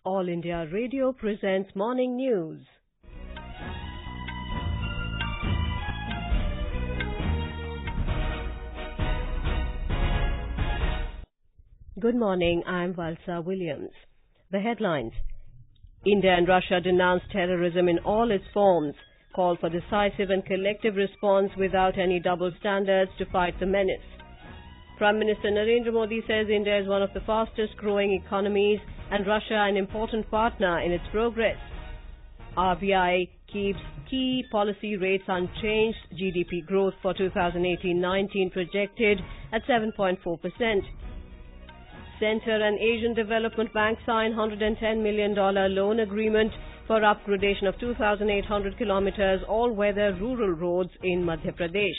All India Radio presents Morning News. Good morning, I'm Valsa Williams. The headlines. India and Russia denounce terrorism in all its forms, call for decisive and collective response without any double standards to fight the menace. Prime Minister Narendra Modi says India is one of the fastest growing economies and Russia an important partner in its progress. RBI keeps key policy rates unchanged, GDP growth for 2018-19 projected at 7.4%. Centre and Asian Development Bank sign $110 million loan agreement for upgradation of 2,800 kilometres all-weather rural roads in Madhya Pradesh.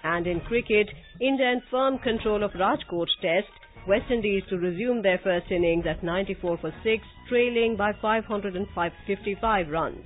And in cricket, India in firm control of Rajkot Test, West Indies to resume their first innings at 94 for 6, trailing by 555 runs.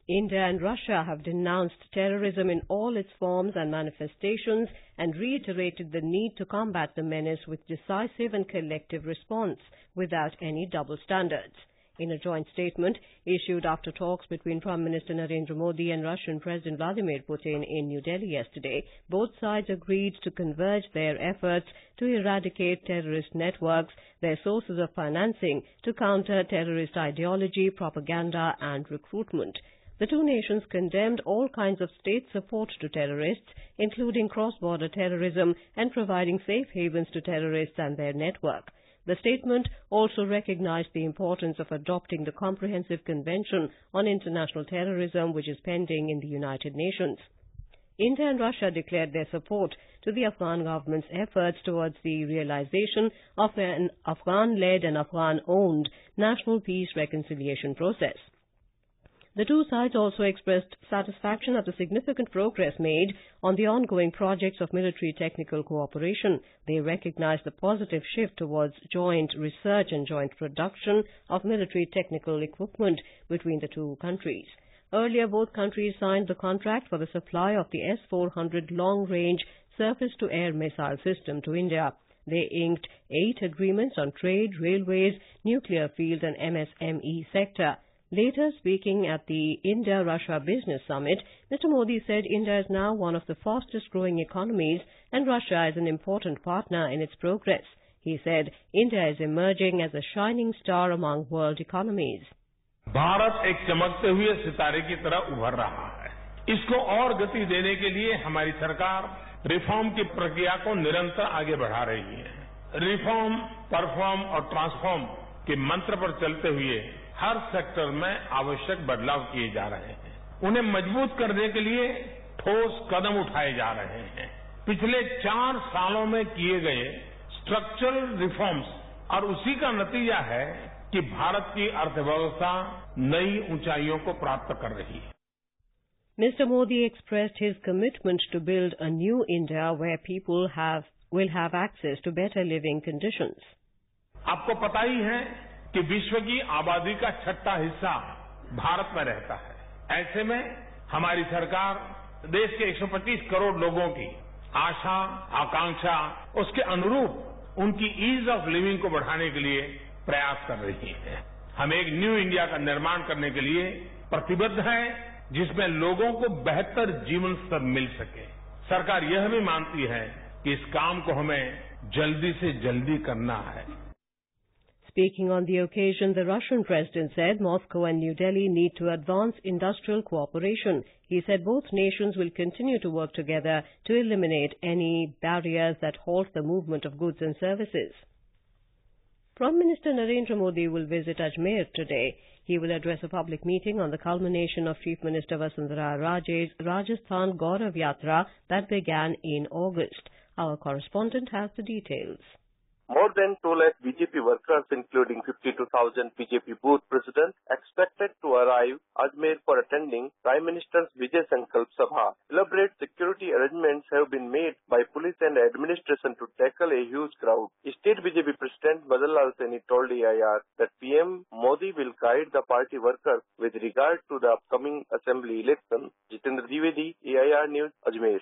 India and Russia have denounced terrorism in all its forms and manifestations and reiterated the need to combat the menace with decisive and collective response without any double standards. In a joint statement issued after talks between Prime Minister Narendra Modi and Russian President Vladimir Putin in New Delhi yesterday, both sides agreed to converge their efforts to eradicate terrorist networks, their sources of financing, to counter terrorist ideology, propaganda and recruitment. The two nations condemned all kinds of state support to terrorists, including cross-border terrorism and providing safe havens to terrorists and their network. The statement also recognized the importance of adopting the Comprehensive Convention on International Terrorism, which is pending in the United Nations. India and Russia declared their support to the Afghan government's efforts towards the realization of an Afghan-led and Afghan-owned national peace reconciliation process. The two sides also expressed satisfaction at the significant progress made on the ongoing projects of military technical cooperation. They recognized the positive shift towards joint research and joint production of military technical equipment between the two countries. Earlier, both countries signed the contract for the supply of the S-400 long-range surface-to-air missile system to India. They inked 8 agreements on trade, railways, nuclear field and MSME sector. Later, speaking at the India-Russia Business Summit, Mr. Modi said India is now one of the fastest-growing economies and Russia is an important partner in its progress. He said India is emerging as a shining star among world economies. Bharat एक चमकते हुए सितारे की तरह उभर रहा है। इसको और गति देने के लिए हमारी सरकार रिफॉर्म की प्रक्रिया को निरंतर आगे बढ़ा रही है। रिफॉर्म, परफॉर्म और ट्रांसफॉर्म के मंत्र पर चलते हुए हर सेक्टर में आवश्यक बदलाव किए जा रहे हैं। उन्हें मजबूत करने के लिए ठोस कदम उठाए जा रहे हैं। पिछले 4 सालों में किए गए स्ट्रक्चरल रिफॉर्म्स और उसी का नतीजा है कि भारत की अर्थव्यवस्था नई ऊंचाइयों को प्राप्त कर रही है। Mr. Modi expressed his commitment to build a new India where people will have access to better living conditions. आपको पता ही है कि विश्व की आबादी का 6वां हिस्सा भारत में रहता है। ऐसे में हमारी सरकार देश के 125 करोड़ लोगों की आशा, आकांक्षा, उसके अनुरूप उनकी ईज ऑफ लिविंग को बढ़ाने के लिए प्रयास कर रही है। हम एक न्यू इंडिया का निर्माण करने के लिए प्रतिबद्ध हैं, जिसमें लोगों को बेहतर जीवन स्तर मिल सके। सरकार यह भी मानती है कि इस काम को हमें जल्दी से जल्दी करना है। Speaking on the occasion, the Russian president said Moscow and New Delhi need to advance industrial cooperation. He said both nations will continue to work together to eliminate any barriers that halt the movement of goods and services. Prime Minister Narendra Modi will visit Ajmer today. He will address a public meeting on the culmination of Chief Minister Vasundhara Raje's Rajasthan Gaurav Yatra that began in August. Our correspondent has the details. More than 2 lakh BJP workers, including 52,000 BJP booth presidents, expected to arrive Ajmer for attending Prime Minister's Vijay Sankalp Sabha. Elaborate security arrangements have been made by police and administration to tackle a huge crowd. State BJP President Madan Lal Saini told AIR that PM Modi will guide the party workers with regard to the upcoming assembly election. Jitendra Dwivedi, AIR News, Ajmer.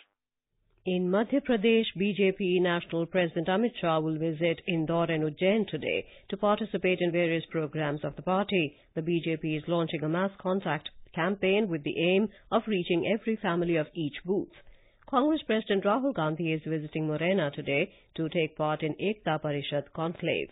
In Madhya Pradesh, BJP National President Amit Shah will visit Indore and Ujjain today to participate in various programs of the party. The BJP is launching a mass contact campaign with the aim of reaching every family of each booth. Congress President Rahul Gandhi is visiting Morena today to take part in Ekta Parishad conclave.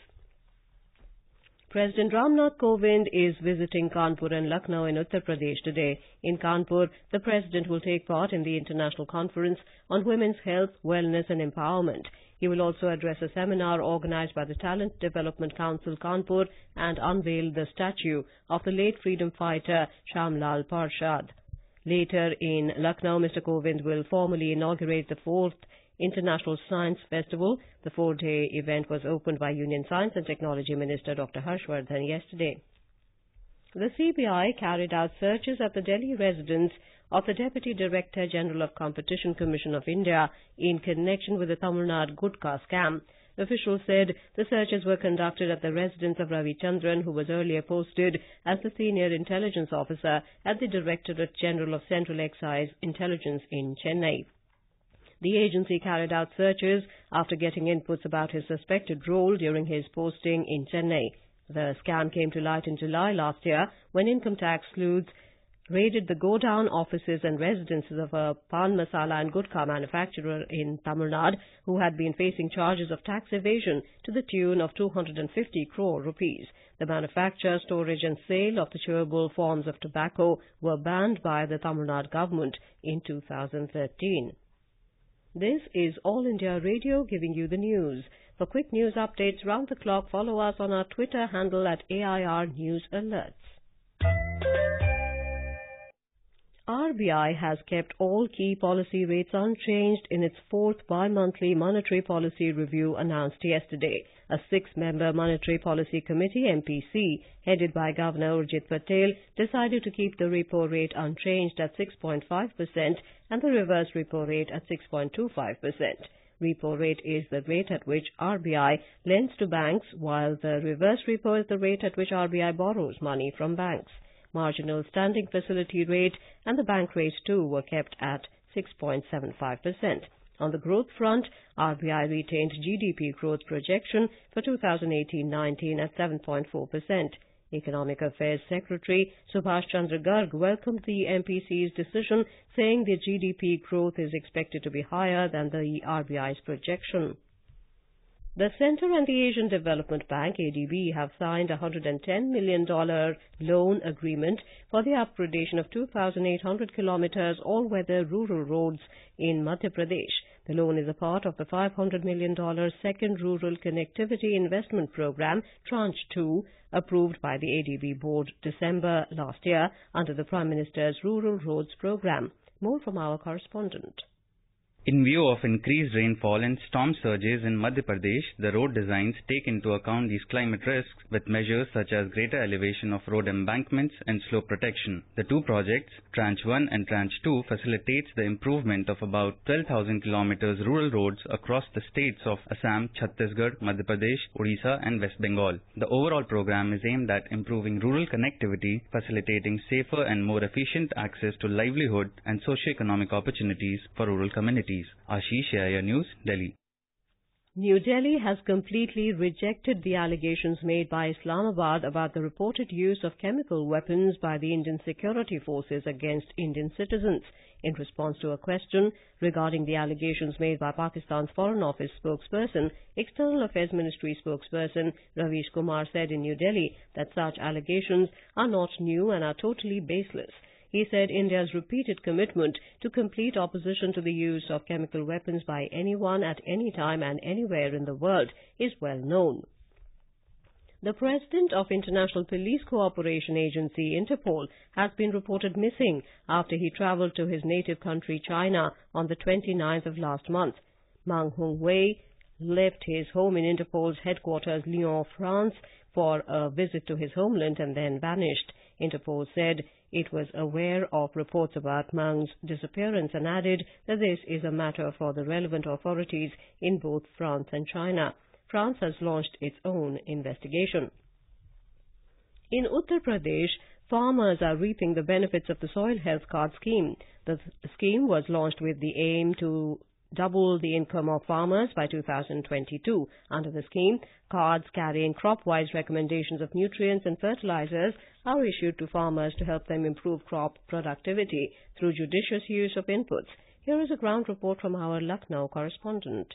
President Ramnath Kovind is visiting Kanpur and Lucknow in Uttar Pradesh today. In Kanpur, the President will take part in the International Conference on Women's Health, Wellness and Empowerment. He will also address a seminar organized by the Talent Development Council Kanpur and unveil the statue of the late freedom fighter Shamlal Parshad. Later in Lucknow, Mr. Kovind will formally inaugurate the 4th International Science Festival. The 4-day event was opened by Union Science and Technology Minister Dr. Harshvardhan yesterday. The CBI carried out searches at the Delhi residence of the Deputy Director General of Competition Commission of India in connection with the Tamil Nadu Gutka scam. Officials said the searches were conducted at the residence of Ravi Chandran, who was earlier posted as the Senior Intelligence Officer at the Directorate General of Central Excise Intelligence in Chennai. The agency carried out searches after getting inputs about his suspected role during his posting in Chennai. The scam came to light in July last year when income tax sleuths raided the godown offices and residences of a pan masala and gutka manufacturer in Tamil Nadu who had been facing charges of tax evasion to the tune of 250 crore rupees. The manufacture, storage and sale of the chewable forms of tobacco were banned by the Tamil Nadu government in 2013. This is All India Radio giving you the news. For quick news updates round the clock, follow us on our Twitter handle at AIR News Alerts. RBI has kept all key policy rates unchanged in its 4th bi-monthly monetary policy review announced yesterday. A 6-member Monetary Policy Committee, MPC, headed by Governor Urjit Patel, decided to keep the repo rate unchanged at 6.5% and the reverse repo rate at 6.25%. Repo rate is the rate at which RBI lends to banks, while the reverse repo is the rate at which RBI borrows money from banks. Marginal standing facility rate and the bank rate too were kept at 6.75%. On the growth front, RBI retained GDP growth projection for 2018-19 at 7.4%. Economic Affairs Secretary Subhash Chandra Garg welcomed the MPC's decision, saying the GDP growth is expected to be higher than the RBI's projection. The Centre and the Asian Development Bank, ADB, have signed a $110 million loan agreement for the upgradation of 2,800 kilometers all-weather rural roads in Madhya Pradesh. The loan is a part of the $500 million Second Rural Connectivity Investment Program, Tranche 2, approved by the ADB Board December last year under the Prime Minister's Rural Roads Program. More from our correspondent. In view of increased rainfall and storm surges in Madhya Pradesh, the road designs take into account these climate risks with measures such as greater elevation of road embankments and slope protection. The two projects, Tranche 1 and Tranche 2, facilitates the improvement of about 12,000 kilometers rural roads across the states of Assam, Chhattisgarh, Madhya Pradesh, Odisha and West Bengal. The overall program is aimed at improving rural connectivity, facilitating safer and more efficient access to livelihood and socio-economic opportunities for rural communities. Ashish, AIR News, Delhi. New Delhi has completely rejected the allegations made by Islamabad about the reported use of chemical weapons by the Indian security forces against Indian citizens. In response to a question regarding the allegations made by Pakistan's Foreign Office spokesperson, External Affairs Ministry spokesperson Ravish Kumar said in New Delhi that such allegations are not new and are totally baseless. He said India's repeated commitment to complete opposition to the use of chemical weapons by anyone at any time and anywhere in the world is well known. The president of International Police Cooperation Agency, Interpol, has been reported missing after he traveled to his native country, China, on the 29th of last month. Meng Hongwei left his home in Interpol's headquarters, Lyon, France, for a visit to his homeland and then vanished. Interpol said it was aware of reports about Meng's disappearance and added that this is a matter for the relevant authorities in both France and China. France has launched its own investigation. In Uttar Pradesh, farmers are reaping the benefits of the Soil Health Card scheme. The scheme was launched with the aim to double the income of farmers by 2022. Under the scheme, cards carrying crop-wise recommendations of nutrients and fertilizers are issued to farmers to help them improve crop productivity through judicious use of inputs. Here is a ground report from our Lucknow correspondent.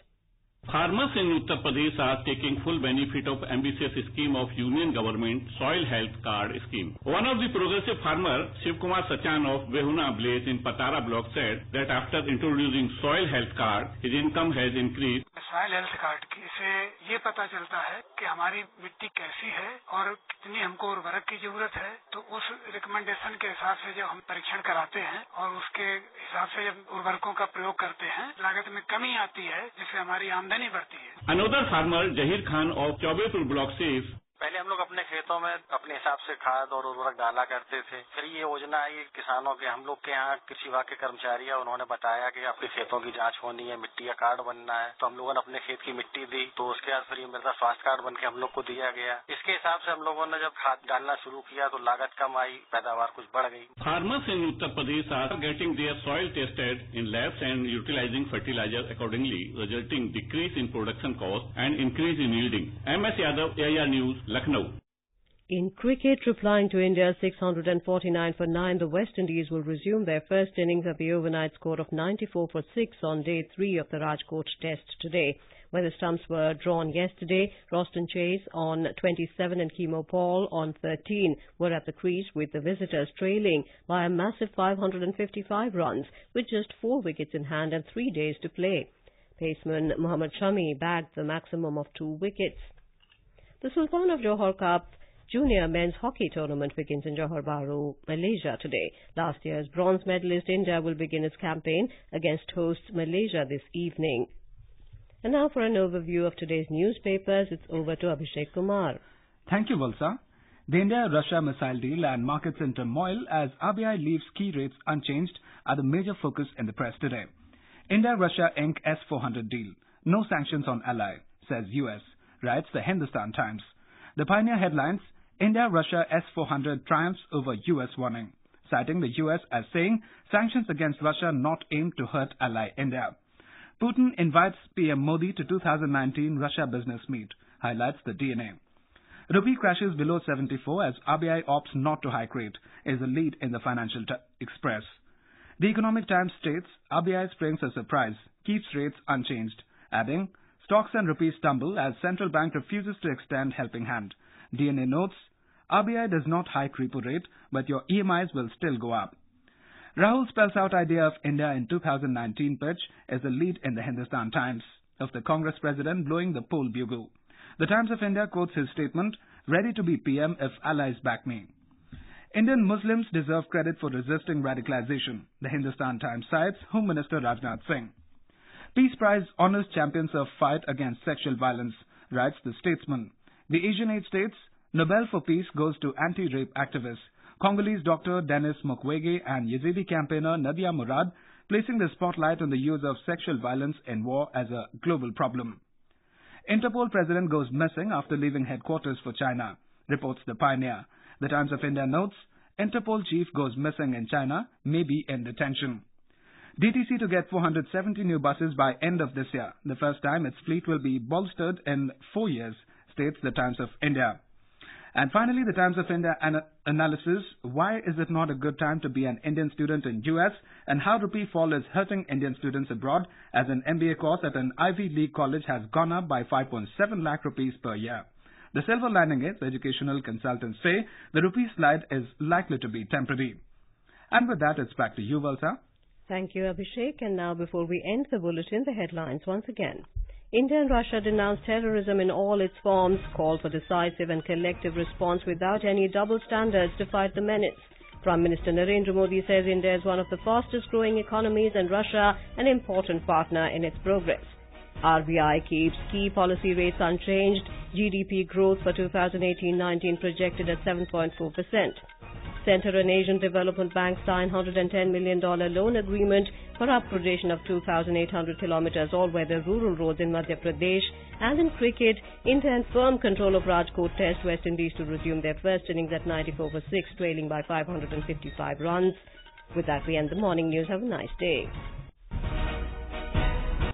Farmers in Uttar Pradesh are taking full benefit of ambitious scheme of Union Government Soil Health Card Scheme. One of the progressive farmer, Shiv Kumar Sachan of Behuna Blaze in Patara block said that after introducing Soil Health Card, his income has increased. Soil health card से ये पता चलता है कि हमारी मिट्टी कैसी है और कितनी हमको उर्वरक की जरूरत है, तो उस रिकमेंडेशन के हिसाब से जब हम परीक्षण कराते हैं और उसके हिसाब से जब उर्वरकों का प्रयोग करते हैं, लागत में कमी आती है, जिससे हमारी आमदनी बढ़ती है। Another farmer, Jahir Khan of Chaubepur block says, पहले हम लोग अपने खेतों में अपने हिसाब से खाद और उर्वरक डाला करते थे। फिर ये योजना आई किसानों के, हम लोग के यहाँ कृषि विभाग के कर्मचारी है, उन्होंने बताया कि आपके खेतों की जांच होनी है, मिट्टी का कार्ड बनना है, तो हम लोगों ने अपने खेत की मिट्टी दी, तो उसके बाद फिर ये मृदा स्वास्थ्य कार्ड बन के हम लोग को दिया गया। इसके हिसाब से हम लोगों ने जब खाद डालना शुरू किया तो लागत कम आई, पैदावार कुछ बढ़ गई। Farmers in Uttar Pradesh are getting their soil tested in labs and utilizing fertilizer accordingly, resulting decrease in production cost and increase in yielding. MS Yadav, AIR News, Lucknow. In cricket, replying to India's 649 for 9, the West Indies will resume their first innings at the overnight score of 94 for 6 on day 3 of the Rajkot Test today. Where the stumps were drawn yesterday, Roston Chase on 27 and Kemo Paul on 13 were at the crease, with the visitors trailing by a massive 555 runs with just 4 wickets in hand and 3 days to play. Paceman Mohammad Shami bagged the maximum of 2 wickets. The Sultan of Johor Cup Junior Men's Hockey Tournament begins in Johor Bahru, Malaysia today. Last year's bronze medalist India will begin its campaign against hosts Malaysia this evening. And now for an overview of today's newspapers, it's over to Abhishek Kumar. Thank you, Valsa. The India-Russia missile deal and markets in turmoil as RBI leaves key rates unchanged are the major focus in the press today. India-Russia Inc. S-400 deal. No sanctions on ally, says US, writes the Hindustan Times. The pioneer headlines, India-Russia S-400 triumphs over US warning, citing the US as saying sanctions against Russia not aimed to hurt ally India. Putin invites PM Modi to 2019 Russia business meet, highlights the DNA. Rupee crashes below 74 as RBI opts not to hike rate, is the lead in the Financial Express. The Economic Times states RBI springs a surprise, keeps rates unchanged, adding stocks and rupees stumble as central bank refuses to extend helping hand. DNA notes, RBI does not hike repo rate, but your EMIs will still go up. Rahul spells out idea of India in 2019 pitch as the lead in the Hindustan Times, of the Congress president blowing the poll bugle. The Times of India quotes his statement, ready to be PM if allies back me. Indian Muslims deserve credit for resisting radicalization, the Hindustan Times cites Home Minister Rajnath Singh. Peace Prize honors champions of fight against sexual violence, writes the Statesman. The Asian Aid states, Nobel for Peace goes to anti-rape activists, Congolese doctor Denis Mukwege and Yazidi campaigner Nadia Murad, placing the spotlight on the use of sexual violence in war as a global problem. Interpol president goes missing after leaving headquarters for China, reports the Pioneer. The Times of India notes, Interpol chief goes missing in China, may be in detention. DTC to get 470 new buses by end of this year, the first time its fleet will be bolstered in 4 years, states the Times of India. And finally, the Times of India analysis, why is it not a good time to be an Indian student in US and how rupee fall is hurting Indian students abroad as an MBA course at an Ivy League college has gone up by 5.7 lakh rupees per year. The silver lining is educational consultants say the rupee slide is likely to be temporary. And with that, it's back to you, Valsa. Thank you, Abhishek. And now, before we end the bulletin, the headlines once again. India and Russia denounce terrorism in all its forms, call for decisive and collective response without any double standards to fight the menace. Prime Minister Narendra Modi says India is one of the fastest growing economies and Russia an important partner in its progress. RBI keeps key policy rates unchanged. GDP growth for 2018-19 projected at 7.4%. Central and Asian Development Bank signed $110 million loan agreement for upgradation of 2,800 kilometers all-weather rural roads in Madhya Pradesh. And in cricket, India in firm control of Rajkot Test, West Indies to resume their first innings at 94 for 6, trailing by 555 runs. With that, we end the morning news. Have a nice day.